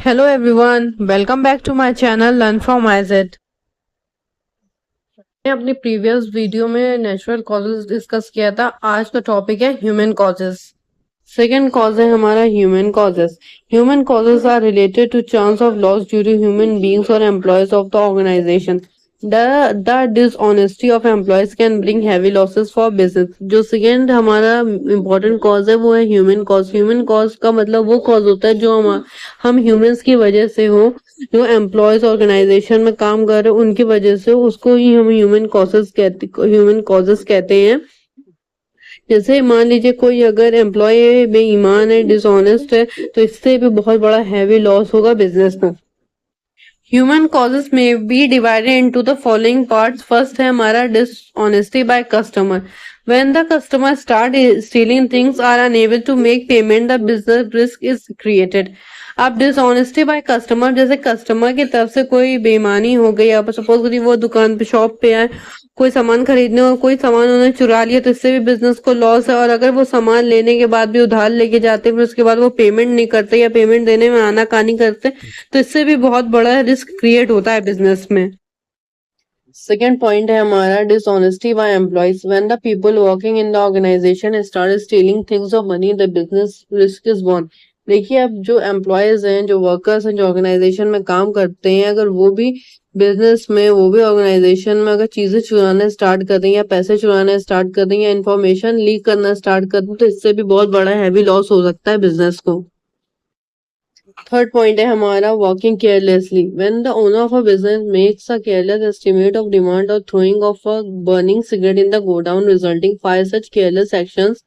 Hello everyone, welcome back to my channel Learn from IZ। मैंने अपनी previous video में natural causes discuss किया था। आज का टॉपिक है ह्यूमन कॉजेज। सेकेंड कॉज है हमारा human causes. Human causes are related to chance of loss due to human beings और employees of the organization. The dishonesty of employees can bring heavy losses for business। जो second हमारा important cause है वो है human cause. Human cause का मतलब वो cause होता है जो हम ह्यूमंस की वजह से हो, जो एम्प्लॉयज ऑर्गेनाइजेशन में काम कर रहे हैं उनकी वजह से, उसको ही हम ह्यूमन कॉजेस कहते हैं। जैसे मान लीजिए कोई अगर एम्प्लॉय बेईमान है, डिसऑनेस्ट है, तो इससे भी बहुत बड़ा हैवी लॉस होगा बिजनेस में। ह्यूमन कॉजेस में be divided into the following parts. First है हमारा dishonesty by customer. When the customer start stealing things are unable to make payment, the business risk is created. अब dishonesty by customer, जैसे customer की तरफ से कोई बेईमानी हो गई, अब सपोज करिए वो दुकान पे शॉप पे आए कोई सामान खरीदने और कोई सामान उन्होंने चुरा लिया, तो इससे भी बिजनेस को लॉस है। और अगर वो सामान लेने के बाद भी उधार लेके जाते फिर उसके बाद वो पेमेंट नहीं करते या पेमेंट देने में आनाकानी करते, तो इससे भी बहुत बड़ा रिस्क क्रिएट होता है बिजनेस में। सेकेंड पॉइंट है हमारा dishonesty by employees. When the people working in the organisation start stealing things of money, the business risk is born. देखिए, अब जो एम्प्लॉयज हैं, जो वर्कर्स हैं, जो ऑर्गेनाइजेशन में काम करते हैं, अगर वो भी बिजनेस में, वो भी ऑर्गेनाइजेशन में अगर चीजें चुराना स्टार्ट कर दें या पैसे चुराना स्टार्ट कर दें या इंफॉर्मेशन लीक करना स्टार्ट कर दें, तो इससे भी बहुत बड़ा हैवी लॉस हो सकता है बिजनेस को। थर्ड पॉइंट है हमारा working carelessly. When the owner of a business makes a careless estimate of demand और throwing of a burning cigarette in the godown, resulting fire, such careless actions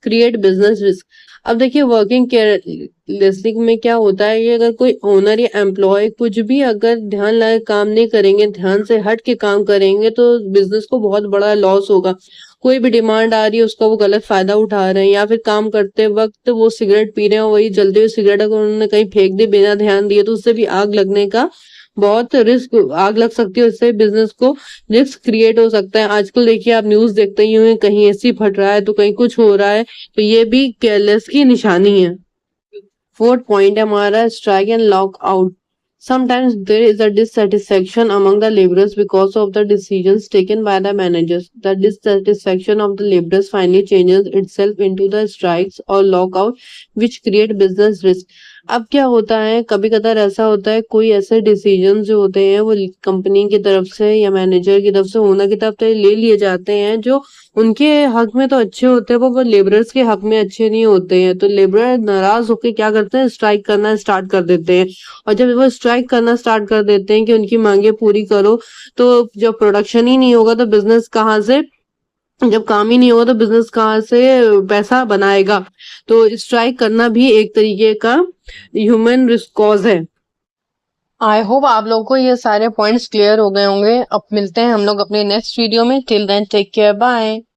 create business risk. अब देखिए, working carelessly में क्या होता है, ये अगर कोई ओनर या एम्प्लॉय कुछ भी अगर ध्यान लगा काम नहीं करेंगे, ध्यान से हट के काम करेंगे, तो बिजनेस को बहुत बड़ा लॉस होगा। कोई भी डिमांड आ रही है उसका वो गलत फायदा उठा रहे हैं, या फिर काम करते वक्त वो सिगरेट पी रहे हैं, वही जलती हुई सिगरेट अगर उन्होंने कहीं फेंक दी बिना ध्यान दिए, तो उससे भी आग लगने का बहुत रिस्क, आग लग सकती है, उससे बिजनेस को रिस्क क्रिएट हो सकता है। आजकल देखिए, आप न्यूज देखते ही होंगे, कहीं एसी फट रहा है तो कहीं कुछ हो रहा है, तो ये भी केयरलेस की निशानी है। फोर्थ पॉइंट है हमारा strike and lock out. Sometimes there is a dissatisfaction among the laborers because of the decisions taken by the managers. The dissatisfaction of the laborers finally changes itself into the strikes or lockout, which create business risk. अब क्या होता है, कभी कदार ऐसा होता है, कोई ऐसे डिसीजन जो होते हैं वो कंपनी की तरफ से या मैनेजर की तरफ से, ओनर की तरफ से ले लिए जाते हैं, जो उनके हक में तो अच्छे होते हैं, वो लेबरर्स के हक में अच्छे नहीं होते हैं। तो लेबर नाराज होकर क्या करते हैं, स्ट्राइक करना स्टार्ट कर देते हैं। और जब वो स्ट्राइक करना स्टार्ट कर देते हैं कि उनकी मांगे पूरी करो, तो जब प्रोडक्शन ही नहीं होगा तो बिजनेस कहाँ से, जब काम ही नहीं होगा तो बिजनेस कहाँ से पैसा बनाएगा। तो स्ट्राइक करना भी एक तरीके का ह्यूमन रिस्क कॉज है। आई होप आप लोगों को ये सारे पॉइंट्स क्लियर हो गए होंगे। अब मिलते हैं हम लोग अपने नेक्स्ट वीडियो में। Till then take care, bye.